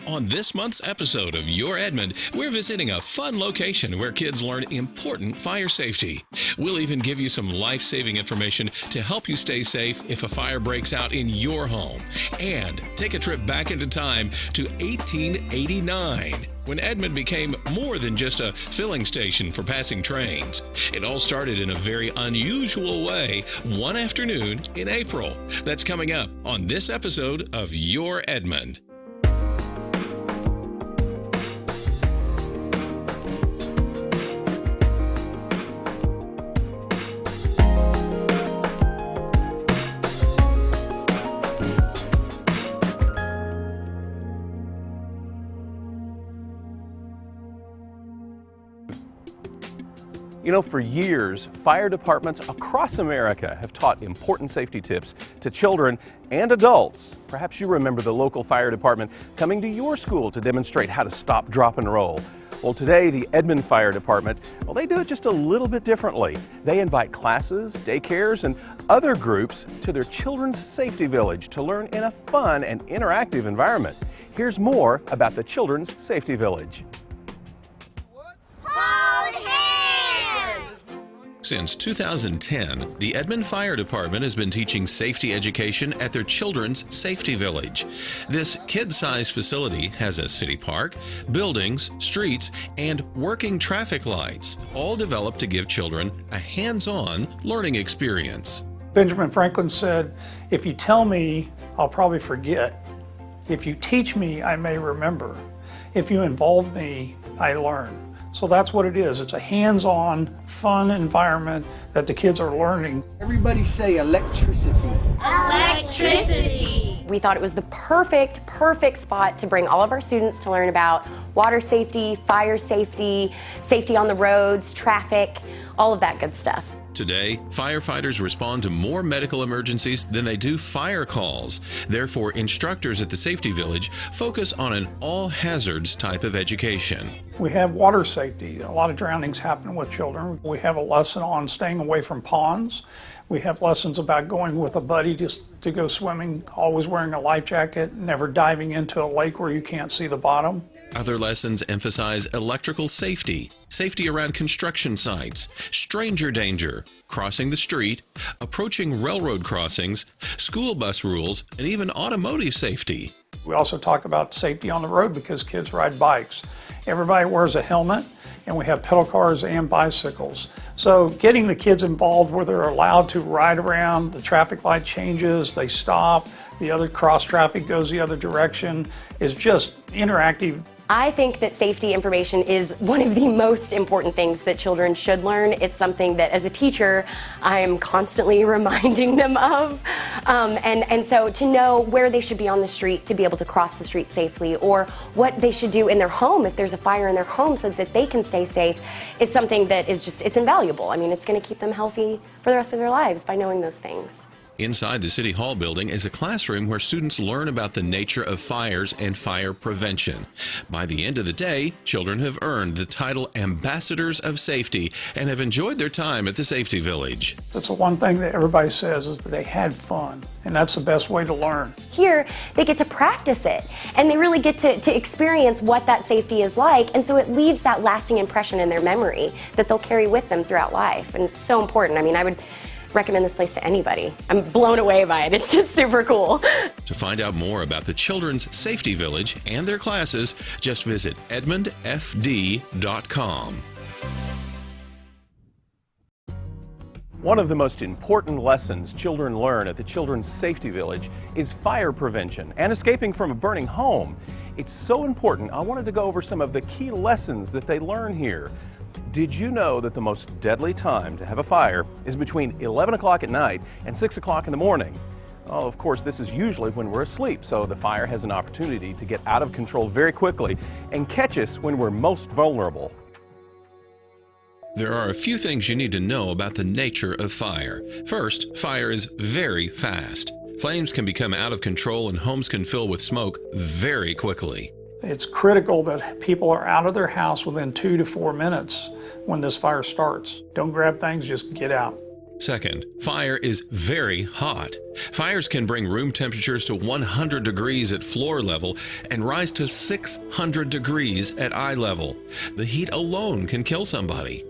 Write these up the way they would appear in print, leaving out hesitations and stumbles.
On this month's episode of Your Edmond, we're visiting a fun location where kids learn important fire safety. We'll even give you some life-saving information to help you stay safe if a fire breaks out in your home. And take a trip back into time to 1889. When Edmond became more than just a filling station for passing trains. It all started in a very unusual way one afternoon in April. That's coming up on this episode of Your Edmond. You know, for years, fire departments across America have taught important safety tips to children and adults. Perhaps you remember the local fire department coming to your school to demonstrate how to stop, drop, and roll. Well, today, the Edmond Fire Department, they do it just a little bit differently. They invite classes, daycares, and other groups to their Children's Safety Village to learn in a fun and interactive environment. Here's more about the Children's Safety Village. Since 2010, the Edmond Fire Department has been teaching safety education at their Children's Safety Village. This kid-sized facility has a city park, buildings, streets, and working traffic lights, all developed to give children a hands-on learning experience. Benjamin Franklin said, "If you tell me, I'll probably forget. If you teach me, I may remember. If you involve me, I learn." So that's what it is. It's a hands-on, fun environment that the kids are learning. Everybody say electricity. Electricity. We thought it was the perfect spot to bring all of our students to learn about water safety, fire safety, safety on the roads, traffic, all of that good stuff. Today, firefighters respond to more medical emergencies than they do fire calls. Therefore, instructors at the Safety Village focus on an all-hazards type of education. We have water safety. A lot of drownings happen with children. We have a lesson on staying away from ponds. We have lessons about going with a buddy to go swimming, always wearing a life jacket, never diving into a lake where you can't see the bottom. Other lessons emphasize electrical safety, safety around construction sites, stranger danger, crossing the street, approaching railroad crossings, school bus rules, and even automotive safety. We also talk about safety on the road because kids ride bikes. Everybody wears a helmet, and we have pedal cars and bicycles. So getting the kids involved where they're allowed to ride around, the traffic light changes, they stop, the other cross traffic goes the other direction, is just interactive. I think that safety information is one of the most important things that children should learn. It's something that as a teacher, I'm constantly reminding them of. And so to know where they should be on the street to be able to cross the street safely, or what they should do in their home if there's a fire in their home so that they can stay safe, is something that is just, it's invaluable. I mean, it's going to keep them healthy for the rest of their lives by knowing those things. Inside the City Hall building is a classroom where students learn about the nature of fires and fire prevention. By the end of the day, children have earned the title Ambassadors of Safety and have enjoyed their time at the Safety Village. That's the one thing that everybody says is that they had fun, and that's the best way to learn. Here, they get to practice it, and they really get to experience what that safety is like, and so it leaves that lasting impression in their memory that they'll carry with them throughout life, and it's so important. I mean, I would recommend this place to anybody. I'm blown away by it. It's just super cool. To find out more about the Children's Safety Village and their classes, just visit edmondfd.com. One of the most important lessons children learn at the Children's Safety Village is fire prevention and escaping from a burning home. It's so important, I wanted to go over some of the key lessons that they learn here. Did you know that the most deadly time to have a fire is between 11 o'clock at night and 6 o'clock in the morning? Well, of course, this is usually when we're asleep, so the fire has an opportunity to get out of control very quickly and catch us when we're most vulnerable. There are a few things you need to know about the nature of fire. First, fire is very fast. Flames can become out of control and homes can fill with smoke very quickly. It's critical that people are out of their house within 2 to 4 minutes when this fire starts. Don't grab things, just get out. Second, fire is very hot. Fires can bring room temperatures to 100 degrees at floor level and rise to 600 degrees at eye level. The heat alone can kill somebody.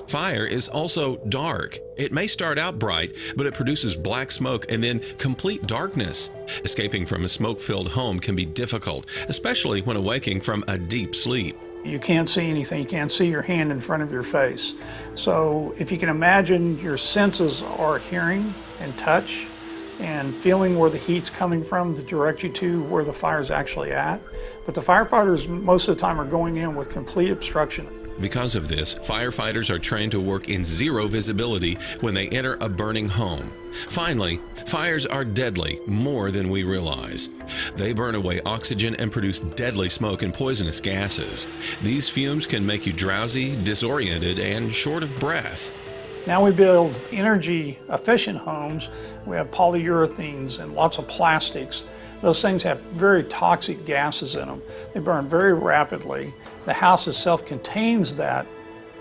Fire is also dark. It may start out bright, but it produces black smoke and then complete darkness. Escaping from a smoke-filled home can be difficult, especially when awaking from a deep sleep. You can't see anything. You can't see your hand in front of your face. So if you can imagine, your senses are hearing and touch and feeling where the heat's coming from to direct you to where the fire's actually at. But the firefighters most of the time are going in with complete obstruction. Because of this, firefighters are trained to work in zero visibility when they enter a burning home. Finally, fires are deadly more than we realize. They burn away oxygen and produce deadly smoke and poisonous gases. These fumes can make you drowsy, disoriented, and short of breath. Now we build energy efficient homes. We have polyurethanes and lots of plastics. Those things have very toxic gases in them. They burn very rapidly. The house itself contains that,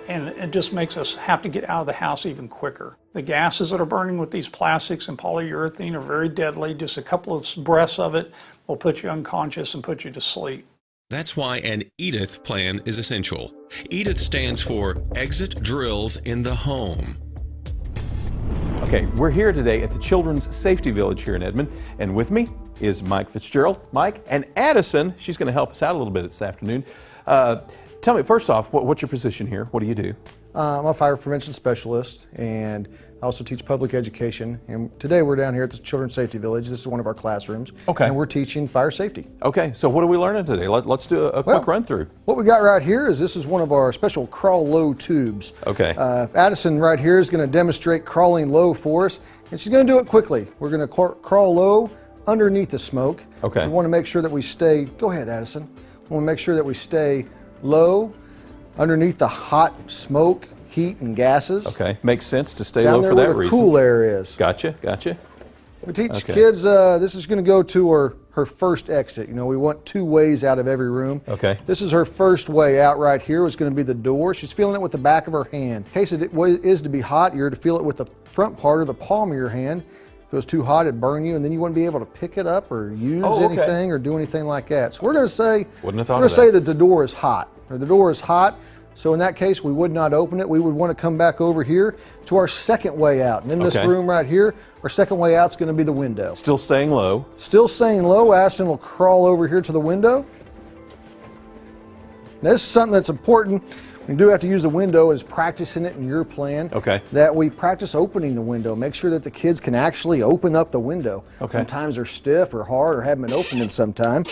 and it just makes us have to get out of the house even quicker. The gases that are burning with these plastics and polyurethane are very deadly. Just a couple of breaths of it will put you unconscious and put you to sleep. That's why an EDITH plan is essential. EDITH stands for Exit Drills in the Home. Okay, we're here today at the Children's Safety Village here in Edmond, and with me is Mike Fitzgerald, Mike, and Addison. She's going to help us out a little bit this afternoon. Tell me, first off, what's your position here? What do you do? I'm a fire prevention specialist, and I also teach public education. And today we're down here at the Children's Safety Village. This is one of our classrooms. Okay. And we're teaching fire safety. Okay, so what are we learning today? Let's do a quick run through. What we got right here is this is one of our special crawl low tubes. Okay. Addison right here is going to demonstrate crawling low for us, and she's going to do it quickly. We're going to crawl low underneath the smoke. Okay. We want to make sure that we stay, go ahead Addison. We want to make sure that we stay low underneath the hot smoke, heat, and gases. Okay, makes sense to stay Down low there for where that the reason. cool air is. Gotcha, gotcha. We teach Okay. kids, this is going to go to her first exit. You know, we want 2 ways out of every room. Okay. This is her first way out right here. It's going to be the door. She's feeling it with the back of her hand. In case it is to be hot, you're to feel it with the front part or the palm of your hand. If it was too hot, it'd burn you, and then you wouldn't be able to pick it up or use anything or do anything like that. So we're going to say, that the door is hot, or the door is hot. So in that case, we would not open it. We would want to come back over here to our second way out. And in this room right here, our second way out is going to be the window. Still staying low. Still staying low. Aston will crawl over here to the window. Now, this is something that's important. We do have to use the window as practicing it in your plan. Okay. That we practice opening the window. Make sure that the kids can actually open up the window. Okay. Sometimes they're stiff or hard or haven't been opened in some time.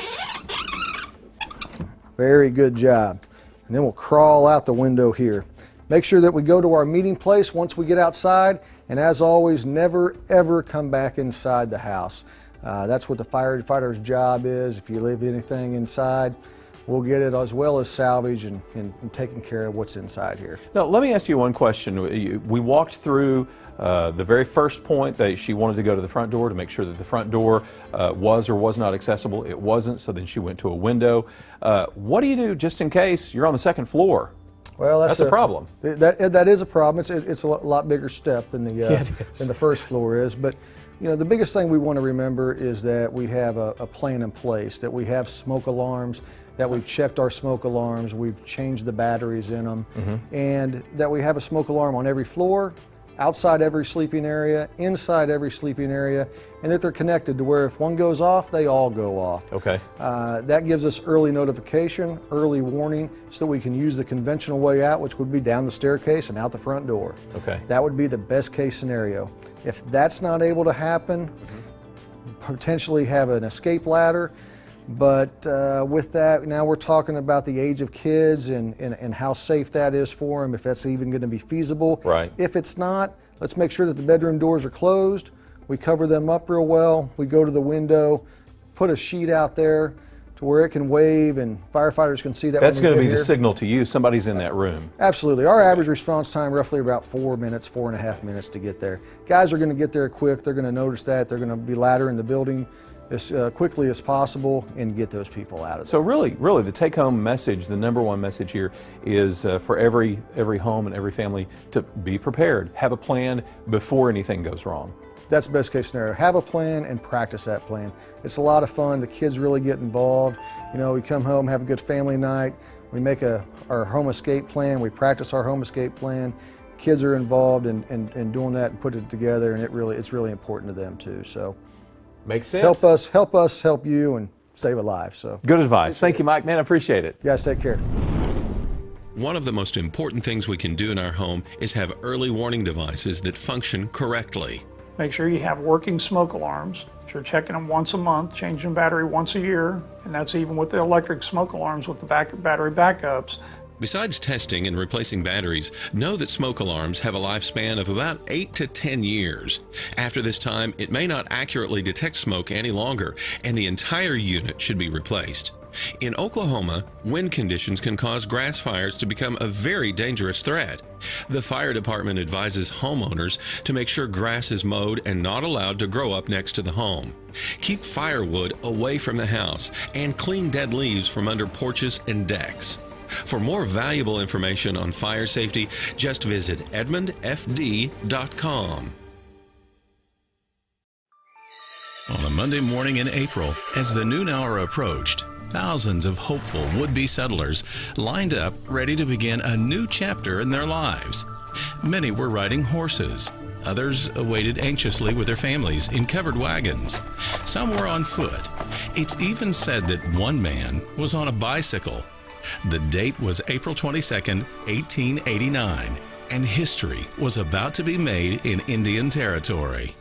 Very good job. And then we'll crawl out the window here. Make sure that we go to our meeting place once we get outside, and as always, never ever come back inside the house. That's what the firefighter's job is. If you leave anything inside, we'll get it as well as salvage and taking care of what's inside here. Now, let me ask you one question. We walked through the very first point that she wanted to go to the front door to make sure that the front door was or was not accessible. It wasn't, so then she went to a window. What do you do just in case you're on the second floor? Well, that's a problem. That is a problem. It's a lot bigger step than the first floor is. But you know, the biggest thing we want to remember is that we have a plan in place, that we have smoke alarms, that we've checked our smoke alarms, we've changed the batteries in them, and that we have a smoke alarm on every floor, outside every sleeping area, inside every sleeping area, and that they're connected to where if one goes off, they all go off. Okay. That gives us early notification, early warning, so that we can use the conventional way out, which would be down the staircase and out the front door. Okay. That would be the best case scenario. If that's not able to happen, potentially have an escape ladder. But with that, now we're talking about the age of kids and how safe that is for them, if that's even going to be feasible. Right. If it's not, let's make sure that the bedroom doors are closed. We cover them up real well. We go to the window, put a sheet out there to where it can wave and firefighters can see that. That's going to be the signal to you, somebody's in that room. Absolutely. Our average response time, roughly about 4 minutes, 4.5 minutes to get there. Guys are going to get there quick. They're going to notice that. They're going to be laddering the building as quickly as possible and get those people out of there. So really, the take-home message, the number one message here is for every home and every family to be prepared, have a plan before anything goes wrong. That's the best case scenario. Have a plan and practice that plan. It's a lot of fun. The kids really get involved. You know, we come home, have a good family night. We make our home escape plan. We practice our home escape plan. Kids are involved in doing that and put it together, and it's really important to them too. So makes sense. Help us help you and save a life. So good advice. Thank you, Mike. Man, I appreciate it. You guys take care. One of the most important things we can do in our home is have early warning devices that function correctly. Make sure you have working smoke alarms. You're checking them once a month, changing battery once a year, and that's even with the electric smoke alarms with the battery backups. Besides testing and replacing batteries, know that smoke alarms have a lifespan of about 8 to 10 years. After this time, it may not accurately detect smoke any longer, and the entire unit should be replaced. In Oklahoma, wind conditions can cause grass fires to become a very dangerous threat. The fire department advises homeowners to make sure grass is mowed and not allowed to grow up next to the home. Keep firewood away from the house and clean dead leaves from under porches and decks. For more valuable information on fire safety, just visit edmondfd.com. On a Monday morning in April, as the noon hour approached, thousands of hopeful would-be settlers lined up ready to begin a new chapter in their lives. Many were riding horses. Others awaited anxiously with their families in covered wagons. Some were on foot. It's even said that one man was on a bicycle. The date was April 22nd, 1889, and history was about to be made in Indian Territory.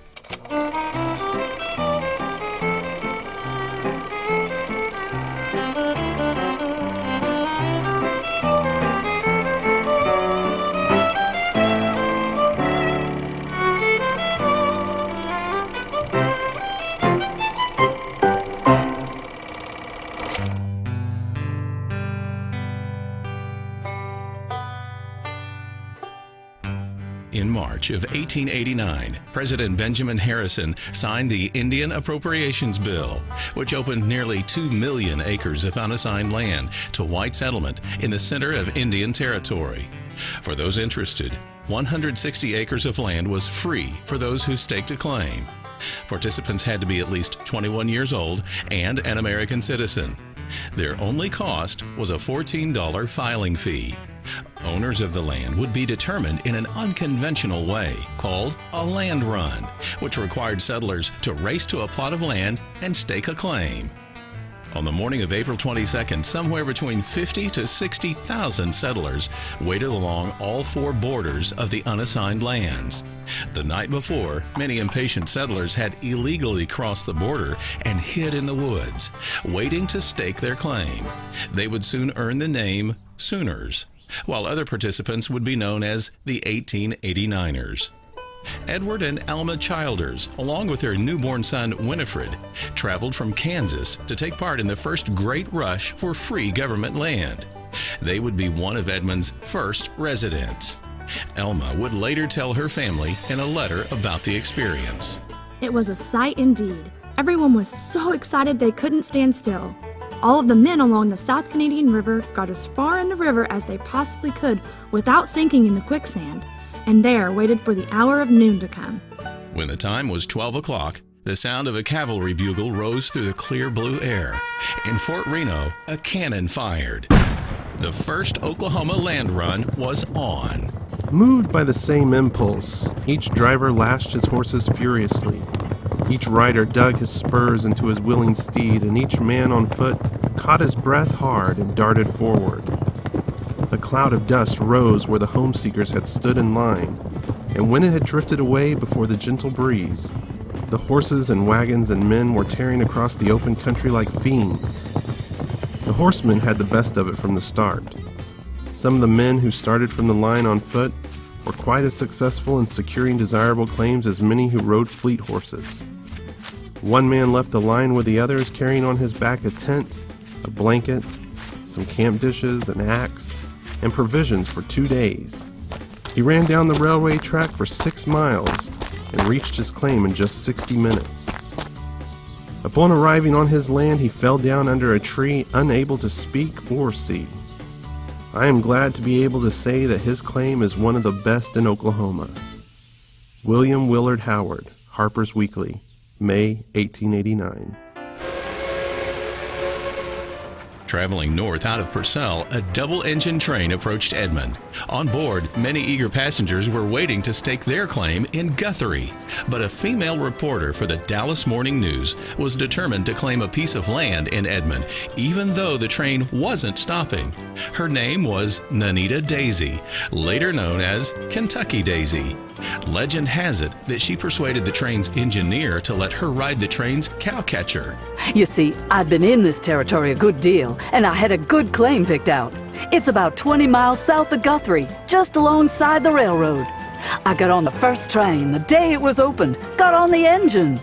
In March of 1889, President Benjamin Harrison signed the Indian Appropriations Bill, which opened nearly 2 million acres of unassigned land to white settlement in the center of Indian Territory. For those interested, 160 acres of land was free for those who staked a claim. Participants had to be at least 21 years old and an American citizen. Their only cost was a $14 filing fee. Owners of the land would be determined in an unconventional way called a land run, which required settlers to race to a plot of land and stake a claim. On the morning of April 22nd, somewhere between 50 to 60,000 settlers waited along all four borders of the unassigned lands. The night before, many impatient settlers had illegally crossed the border and hid in the woods, waiting to stake their claim. They would soon earn the name Sooners, while other participants would be known as the 1889ers. Edward and Alma Childers, along with their newborn son Winifred, traveled from Kansas to take part in the first great rush for free government land. They would be one of Edmond's first residents. Alma would later tell her family in a letter about the experience. It was a sight indeed. Everyone was so excited they couldn't stand still. All of the men along the South Canadian River got as far in the river as they possibly could without sinking in the quicksand, and there waited for the hour of noon to come. When the time was 12 o'clock, the sound of a cavalry bugle rose through the clear blue air. In Fort Reno, a cannon fired. The first Oklahoma land run was on. Moved by the same impulse, each driver lashed his horses furiously. Each rider dug his spurs into his willing steed, and each man on foot caught his breath hard and darted forward. A cloud of dust rose where the homeseekers had stood in line, and when it had drifted away before the gentle breeze, the horses and wagons and men were tearing across the open country like fiends. The horsemen had the best of it from the start. Some of the men who started from the line on foot were quite as successful in securing desirable claims as many who rode fleet horses. One man left the line with the others, carrying on his back a tent, a blanket, some camp dishes, an axe, and provisions for 2 days. He ran down the railway track for 6 miles and reached his claim in just 60 minutes. Upon arriving on his land, he fell down under a tree, unable to speak or see. I am glad to be able to say that his claim is one of the best in Oklahoma. William Willard Howard, Harper's Weekly, May 1889. Traveling north out of Purcell, a double-engine train approached Edmond. On board, many eager passengers were waiting to stake their claim in Guthrie. But a female reporter for the Dallas Morning News was determined to claim a piece of land in Edmond, even though the train wasn't stopping. Her name was Nanita Daisy, later known as Kentucky Daisy. Legend has it that she persuaded the train's engineer to let her ride the train's cowcatcher. You see, I'd been in this territory a good deal, and I had a good claim picked out. It's about 20 miles south of Guthrie, just alongside the railroad. I got on the first train the day it was opened, got on the engine.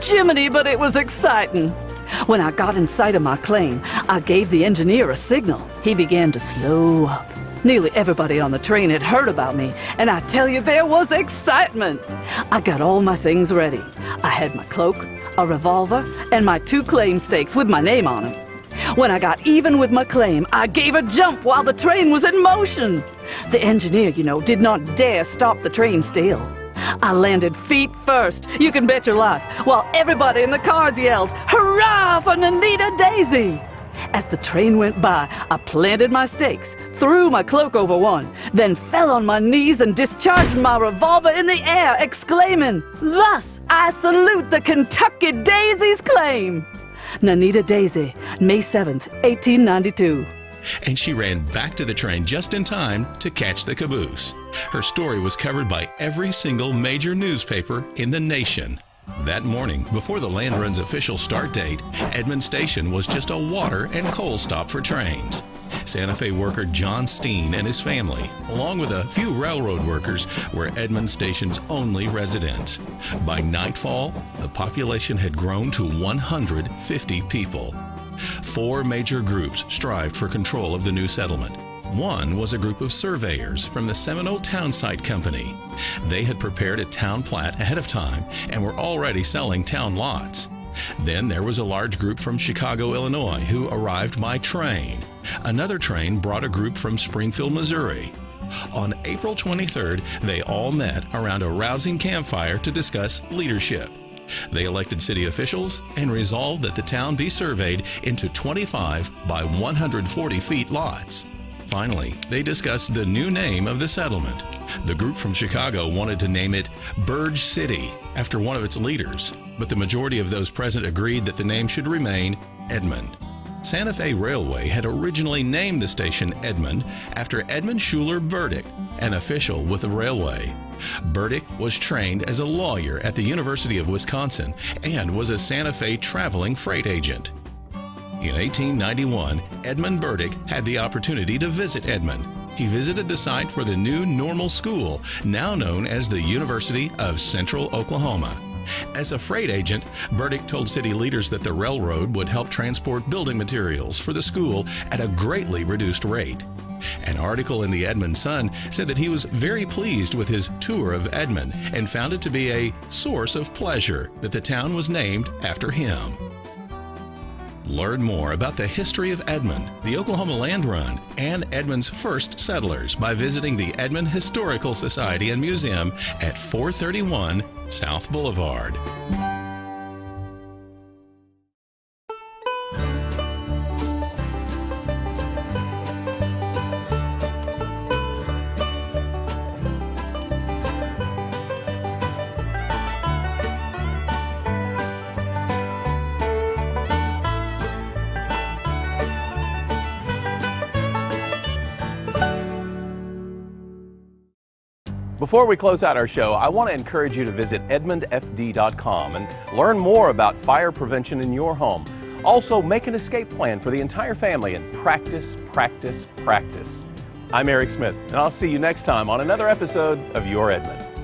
Jiminy, but it was exciting. When I got in sight of my claim, I gave the engineer a signal. He began to slow up. Nearly everybody on the train had heard about me, and I tell you, there was excitement. I got all my things ready. I had my cloak, a revolver, and my 2 claim stakes with my name on them. When I got even with my claim, I gave a jump while the train was in motion. The engineer, did not dare stop the train still. I landed feet first, you can bet your life, while everybody in the cars yelled, "Hurrah for Nanita Daisy!" As the train went by, I planted my stakes, threw my cloak over one, then fell on my knees and discharged my revolver in the air, exclaiming, "Thus I salute the Kentucky Daisy's claim." Nanita Daisy, May 7th, 1892. And she ran back to the train just in time to catch the caboose. Her story was covered by every single major newspaper in the nation. That morning, before the land run's official start date, Edmond Station was just a water and coal stop for trains. Santa Fe worker John Steen and his family, along with a few railroad workers, were Edmond Station's only residents. By nightfall, the population had grown to 150 people. 4 major groups strived for control of the new settlement. One was a group of surveyors from the Seminole Town Site Company. They had prepared a town plat ahead of time and were already selling town lots. Then there was a large group from Chicago, Illinois, who arrived by train. Another train brought a group from Springfield, Missouri. On April 23rd, they all met around a rousing campfire to discuss leadership. They elected city officials and resolved that the town be surveyed into 25 by 140 feet lots. Finally, they discussed the new name of the settlement. The group from Chicago wanted to name it Burge City, after one of its leaders, but the majority of those present agreed that the name should remain Edmond. Santa Fe Railway had originally named the station Edmond after Edmund Schuler Burdick, an official with the railway. Burdick was trained as a lawyer at the University of Wisconsin and was a Santa Fe traveling freight agent. In 1891, Edmund Burdick had the opportunity to visit Edmond. He visited the site for the new normal school, now known as the University of Central Oklahoma. As a freight agent, Burdick told city leaders that the railroad would help transport building materials for the school at a greatly reduced rate. An article in the Edmond Sun said that he was very pleased with his tour of Edmond and found it to be a source of pleasure that the town was named after him. Learn more about the history of Edmond, the Oklahoma Land Run, and Edmond's first settlers by visiting the Edmond Historical Society and Museum at 431 South Boulevard. Before we close out our show, I want to encourage you to visit edmondfd.com and learn more about fire prevention in your home. Also, make an escape plan for the entire family and practice, practice, practice. I'm Eric Smith, and I'll see you next time on another episode of Your Edmond.